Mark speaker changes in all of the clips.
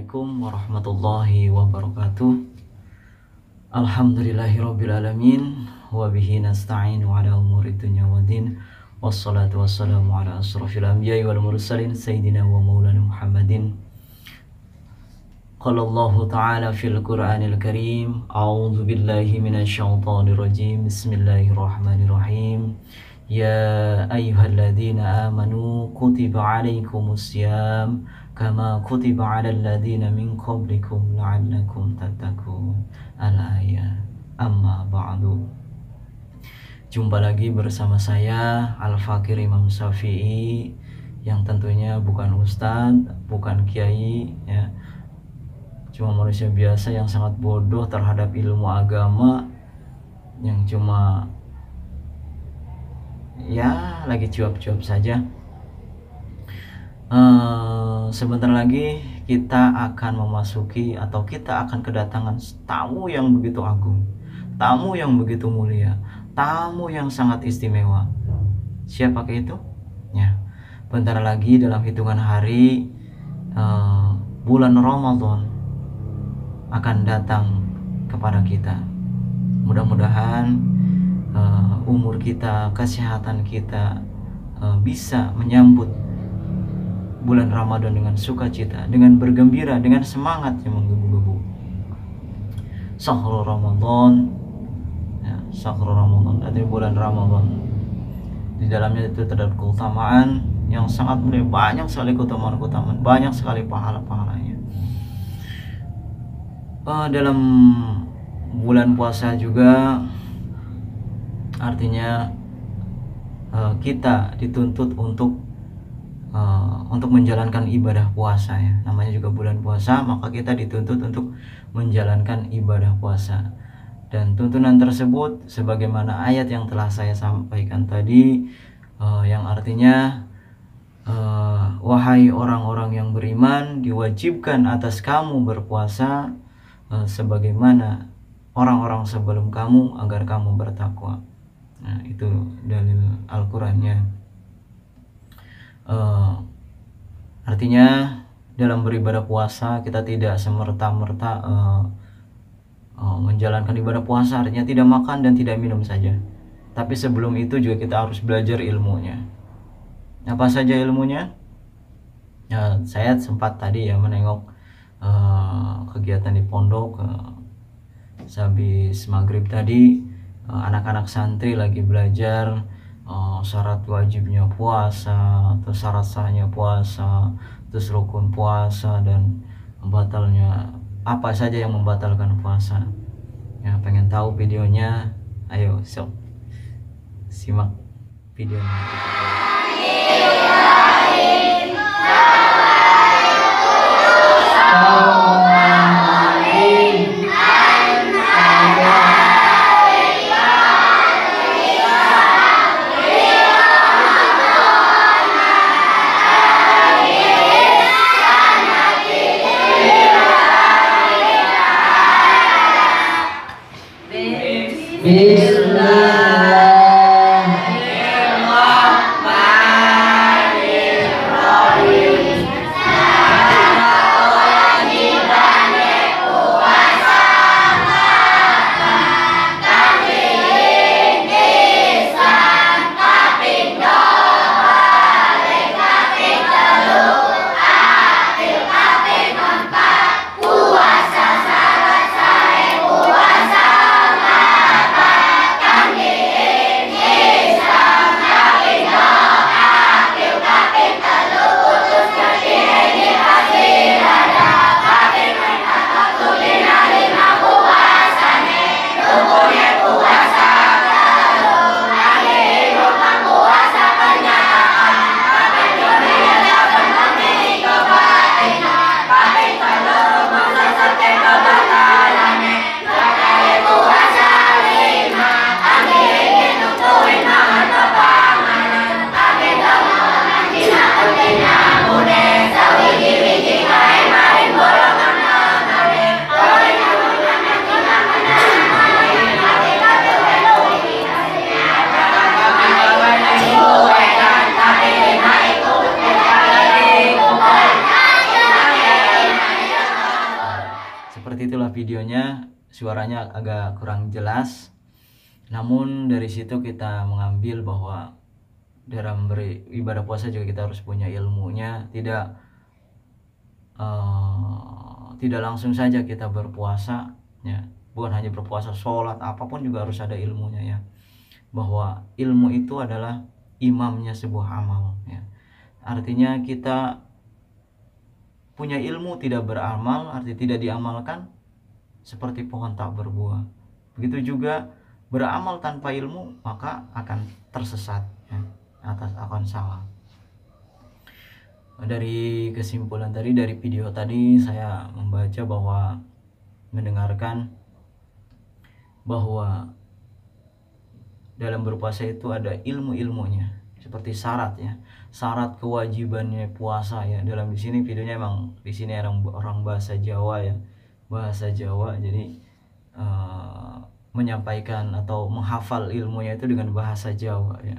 Speaker 1: Assalamualaikum warahmatullahi wabarakatuh. Alhamdulillahirabbil alamin wa bihi nasta'inu ala umuri dunya waddin. Wassalatu wassalamu ala asrofil anbiya'i wal mursalin sayyidina wa maulana Muhammadin. Qala Allah ta'ala fil Qur'anil Karim, a'udzu billahi minasyaitonir rajim. Bismillahirrahmanirrahim. Ya ayyuhalladzina amanu kutiba 'alaikumus syiyam kama kutiba 'alal ladzina min qablikum la'allakum tattaqun. Al-ayat. Amma ba'du. Jumpa lagi bersama saya Al-Fakir Imam Syafi'i, yang tentunya bukan ustadz, bukan kiai ya. Cuma manusia biasa yang sangat bodoh terhadap ilmu agama, yang cuma ya lagi cuap-cuap saja. Sebentar lagi kita akan memasuki atau kita akan kedatangan tamu yang begitu agung, tamu yang begitu mulia, tamu yang sangat istimewa. Siapakah itu? Ya, bentar lagi dalam hitungan hari bulan Ramadan akan datang kepada kita. Mudah-mudahan umur kita, kesehatan kita bisa menyambut bulan Ramadan dengan sukacita, dengan bergembira, dengan semangat yang menggebu-gebu. Syahrul Ramadan, ya, Syahrul Ramadan, artinya bulan Ramadan. Di dalamnya itu terdapat keutamaan yang sangat mulia, banyak sekali keutamaan-keutamaan, banyak sekali pahala-pahalanya. Dalam bulan puasa juga artinya kita dituntut untuk menjalankan ibadah puasa ya. Namanya juga bulan puasa, maka kita dituntut untuk menjalankan ibadah puasa. Dan tuntunan tersebut sebagaimana ayat yang telah saya sampaikan tadi, yang artinya wahai orang-orang yang beriman, diwajibkan atas kamu berpuasa sebagaimana orang-orang sebelum kamu agar kamu bertakwa. Nah, itu dalil Al-Qur'annya. Artinya dalam beribadah puasa kita tidak semerta-merta menjalankan ibadah puasa artinya tidak makan dan tidak minum saja, tapi sebelum itu juga kita harus belajar ilmunya. Apa saja ilmunya? Ya, saya sempat tadi ya menengok kegiatan di pondok, sehabis maghrib tadi anak-anak santri lagi belajar syarat wajibnya puasa, terus syarat sahnya puasa, terus rukun puasa, dan batalnya apa saja yang membatalkan puasa. Ya, pengen tahu videonya? Ayo sok simak videonya. suaranya agak kurang jelas. Namun dari situ kita mengambil bahwa dalam beribadah puasa juga kita harus punya ilmunya, tidak langsung saja kita berpuasa ya. Bukan hanya berpuasa, sholat apapun juga harus ada ilmunya ya, bahwa ilmu itu adalah imamnya sebuah amal ya. Artinya kita punya ilmu tidak beramal, arti tidak diamalkan, seperti pohon tak berbuah. Begitu juga beramal tanpa ilmu maka akan tersesat ya, akan salah. Dari kesimpulan tadi, dari video tadi, saya membaca bahwa, mendengarkan bahwa dalam berpuasa itu ada ilmu-ilmunya, seperti syarat ya, syarat kewajibannya puasa ya. Dalam di sini videonya emang di sini orang bahasa Jawa ya, bahasa Jawa, jadi menyampaikan atau menghafal ilmunya itu dengan bahasa Jawa ya.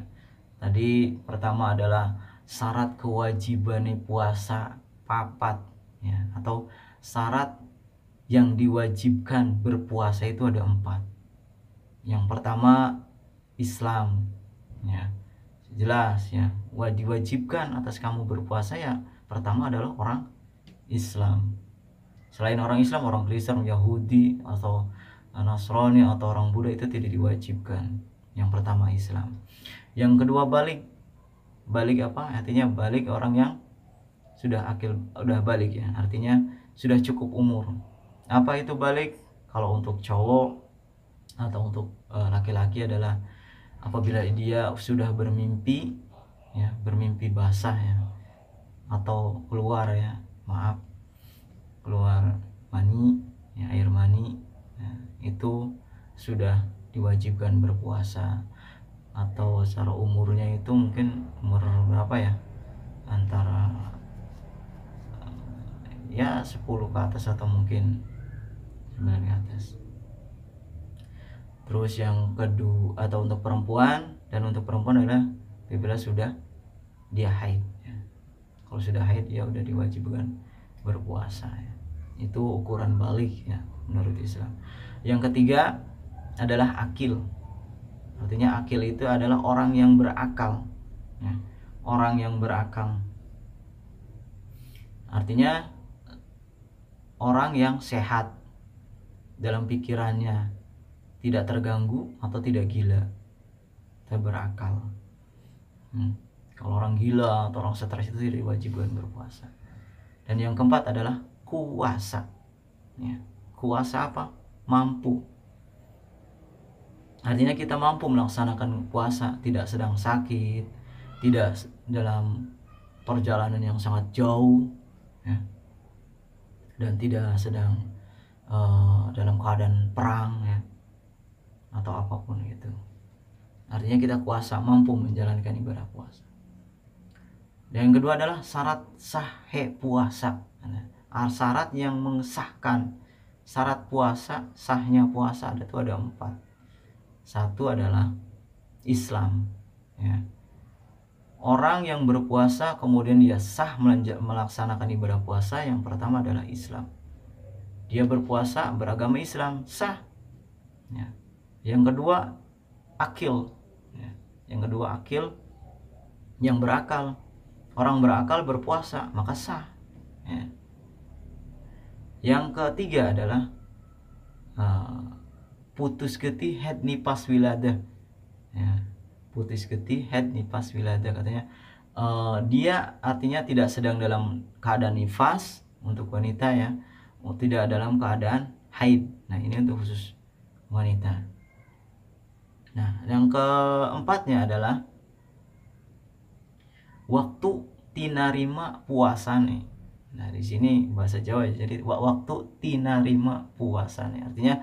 Speaker 1: Tadi pertama adalah syarat kewajibannya puasa papat ya, atau syarat yang diwajibkan berpuasa itu ada 4. Yang pertama Islam ya, jelas ya, diwajibkan atas kamu berpuasa ya, pertama adalah orang Islam. Selain orang Islam, orang Kristen, Yahudi atau Nasrani atau orang Buddha itu tidak diwajibkan. Yang pertama Islam. Yang kedua balik apa? Artinya balik orang yang sudah balik ya, artinya sudah cukup umur. Apa itu balik? Kalau untuk cowok atau untuk laki-laki adalah apabila dia sudah bermimpi ya, bermimpi basah ya, atau keluar mani ya, air mani ya, itu sudah diwajibkan berpuasa. Atau secara umurnya itu mungkin umur berapa ya, antara ya 10 ke atas atau mungkin 9 ke atas. Terus yang kedua, atau untuk perempuan, dan untuk perempuan adalah bila sudah dia haid ya. Kalau sudah haid ya udah diwajibkan berpuasa ya. Itu ukuran balik ya menurut Islam. Yang ketiga adalah akil. Artinya akil itu adalah orang yang berakal ya. Orang yang berakal artinya orang yang sehat dalam pikirannya, tidak terganggu atau tidak gila, tidak berakal. Kalau orang gila atau orang stres itu tidak diwajibkan berpuasa. Dan yang keempat adalah kuasa ya. Kuasa apa? Mampu. Artinya kita mampu melaksanakan puasa, tidak sedang sakit, tidak dalam perjalanan yang sangat jauh ya, dan tidak sedang dalam keadaan perang ya, atau apapun itu. Artinya kita kuasa, mampu menjalankan ibadah puasa. Dan yang kedua adalah syarat sahih puasa. Syarat yang mengesahkan syarat puasa, sahnya puasa itu ada 4. Satu adalah Islam ya. Orang yang berpuasa kemudian dia sah melaksanakan ibadah puasa, yang pertama adalah Islam. Dia berpuasa beragama Islam, sah ya. Yang kedua akil ya. Yang kedua akil, yang berakal. Orang berakal berpuasa maka sah ya. Yang ketiga adalah putus getih head nipas wiladah ya. Putus getih head nipas wiladah, katanya dia artinya tidak sedang dalam keadaan nifas untuk wanita ya, tidak dalam keadaan haid. Nah ini untuk khusus wanita. Nah yang keempatnya adalah waktu tinarima puasa nih. Nah di sini bahasa Jawa ya, jadi waktu tinarima puasa nih, artinya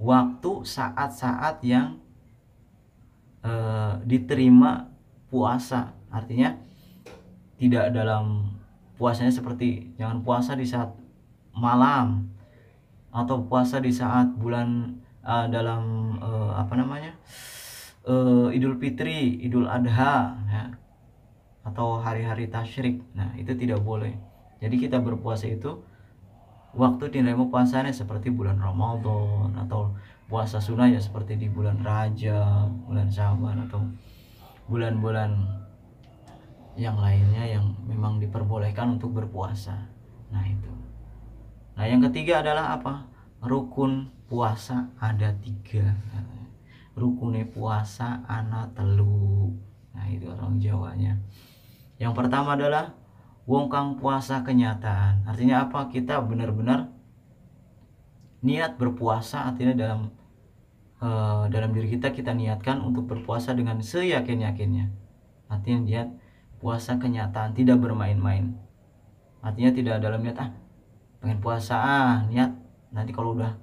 Speaker 1: waktu saat-saat yang diterima puasa. Artinya tidak dalam puasanya seperti jangan puasa di saat malam atau puasa di saat bulan dalam Idul Fitri, Idul Adha ya, atau hari-hari tasyrik. Nah itu tidak boleh. Jadi kita berpuasa itu waktu diterima puasanya seperti bulan Ramadan atau puasa sunnah ya seperti di bulan Rajab, bulan Syaban atau bulan-bulan yang lainnya yang memang diperbolehkan untuk berpuasa. Nah itu. Nah yang ketiga adalah apa? Rukun puasa ada 3. Rukunnya puasa ana telu. Nah itu orang Jawanya. Yang pertama adalah wong kang puasa kenyataan. Artinya apa? Kita benar-benar niat berpuasa, artinya dalam diri kita niatkan untuk berpuasa dengan seyakin-yakinnya. Artinya niat puasa kenyataan, tidak bermain-main. Artinya tidak dalam niat pengen puasa niat nanti kalau udah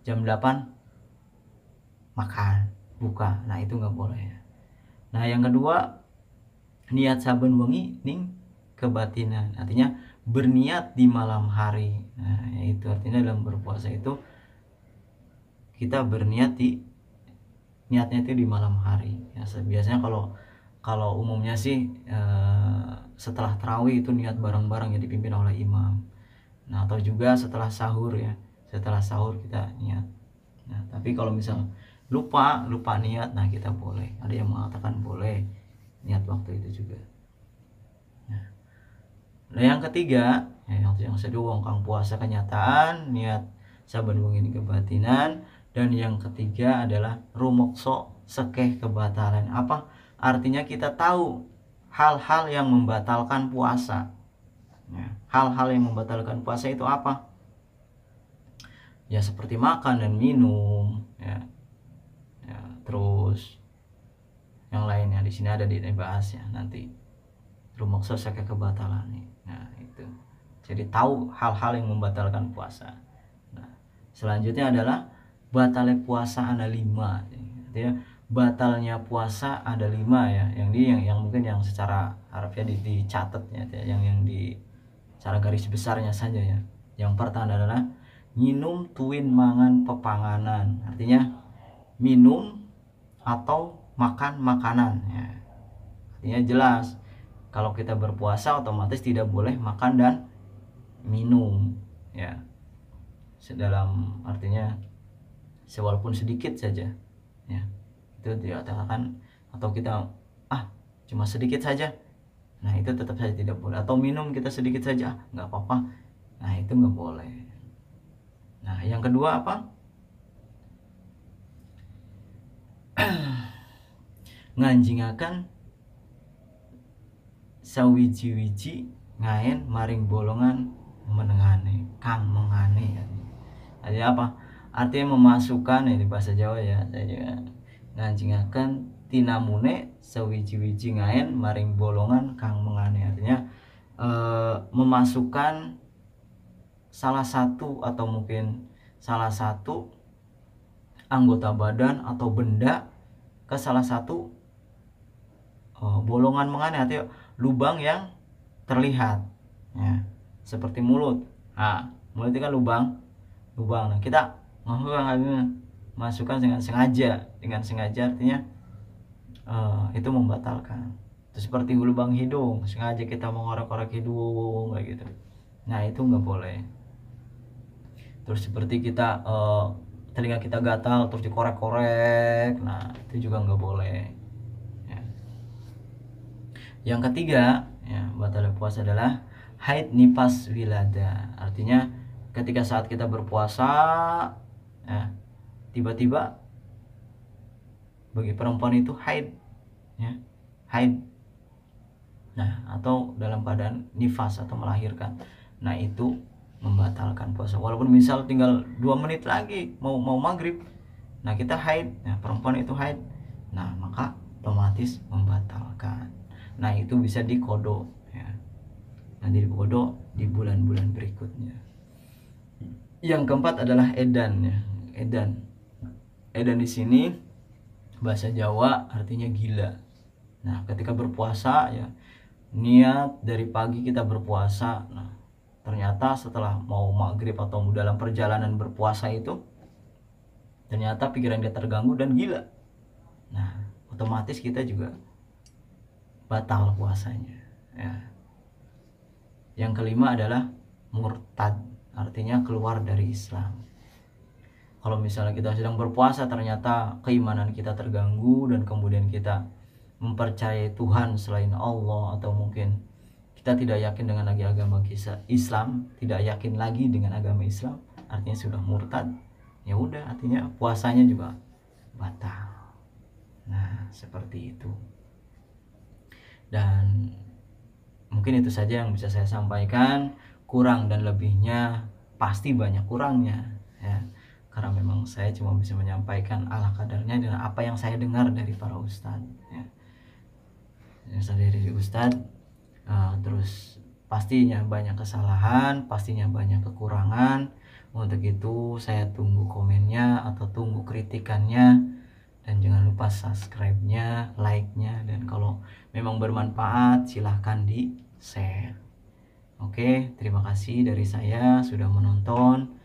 Speaker 1: jam 8 makan buka. Nah itu nggak boleh. Nah yang kedua, niat saben wengi ning kebatinan, artinya berniat di malam hari. Nah itu artinya dalam berpuasa itu kita berniat niatnya itu di malam hari ya. Biasanya kalau umumnya sih setelah tarawih itu niat bareng-bareng ya, dipimpin oleh imam. Nah atau juga setelah sahur ya, setelah sahur kita niat. Nah tapi kalau misal lupa niat, nah kita boleh, ada yang mengatakan boleh niat waktu itu juga. Nah yang ketiga ya, yang kedua kang puasa kenyataan, niat saben wengi kebatinan. Dan yang ketiga adalah rumokso sekeh kebatalan. Apa artinya? Kita tahu hal-hal yang membatalkan puasa ya. Hal-hal yang membatalkan puasa itu apa ya? Seperti makan dan minum ya, terus yang lainnya di sini ada dibahas ya nanti, rumokso sekeh kebatalan nih. Nah itu, jadi tahu hal-hal yang membatalkan puasa. Nah selanjutnya adalah batalnya puasa ada 5 ya. Batalnya puasa ada 5 ya, yang mungkin yang secara harfiah dicatat ya, yang di cara garis besarnya saja ya. Yang pertama adalah minum tuin mangan pepanganan, artinya minum atau makan makanan ya. Artinya jelas kalau kita berpuasa otomatis tidak boleh makan dan minum ya, dalam artinya walaupun sedikit saja ya, itu dikatakan, atau kita cuma sedikit saja, nah itu tetap saja tidak boleh. Atau minum kita sedikit saja nggak apa-apa, nah itu nggak boleh. Nah yang kedua apa? Nganjingakan sawiji-wiji ngaen maring bolongan menengane kang mengane. Artinya apa? Artinya memasukkan, ini bahasa Jawa ya, saya juga nganjingaken tinamune sawiji-wiji ngaen maring bolongan kang mengane. Artinya memasukkan salah satu atau mungkin salah satu anggota badan atau benda ke salah satu bolongan mengane, artinya lubang yang terlihat ya, seperti mulut. Nah mulut itu kan lubang. Nah kita masukkan dengan sengaja artinya itu membatalkan. Itu seperti lubang hidung, sengaja kita mengorek-orek hidung kayak gitu, nah itu nggak boleh. Terus seperti kita telinga kita gatal terus dikorek-korek, nah itu juga nggak boleh ya. Yang ketiga ya, batal puasa adalah haid nifas wilada, artinya ketika saat kita berpuasa ya, tiba-tiba bagi perempuan itu haid ya, haid, nah atau dalam keadaan nifas atau melahirkan, nah itu membatalkan puasa. Walaupun misal tinggal 2 menit lagi mau maghrib, nah kita haid, nah perempuan itu haid, nah maka otomatis membatalkan. Nah itu bisa dikodok ya, nanti dikodok di bulan-bulan berikutnya. Yang keempat adalah edan ya. Edan di sini bahasa Jawa artinya gila. Nah ketika berpuasa ya, niat dari pagi kita berpuasa, nah ternyata setelah mau maghrib atau dalam perjalanan berpuasa itu ternyata pikiran dia terganggu dan gila, nah otomatis kita juga batal puasanya ya. Yang kelima adalah murtad, artinya keluar dari Islam. Kalau misalnya kita sedang berpuasa ternyata keimanan kita terganggu dan kemudian kita mempercayai Tuhan selain Allah, atau mungkin kita tidak yakin dengan lagi agama Islam, tidak yakin lagi dengan agama Islam, artinya sudah murtad, ya udah, artinya puasanya juga batal. Nah, seperti itu. Dan mungkin itu saja yang bisa saya sampaikan. Kurang dan lebihnya pasti banyak kurangnya ya, karena memang saya cuma bisa menyampaikan ala kadarnya dengan apa yang saya dengar dari para ustadz ya. Dari ustadz, terus pastinya banyak kesalahan, pastinya banyak kekurangan. Untuk itu saya tunggu komennya atau tunggu kritikannya, dan jangan lupa subscribe-nya, like-nya, dan kalau memang bermanfaat silahkan di share. Oke, terima kasih dari saya sudah menonton.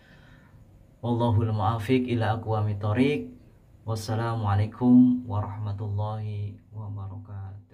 Speaker 1: Wallahul muwaffiq ila aqwamit thoriq. Wassalamualaikum warahmatullahi wabarakatuh.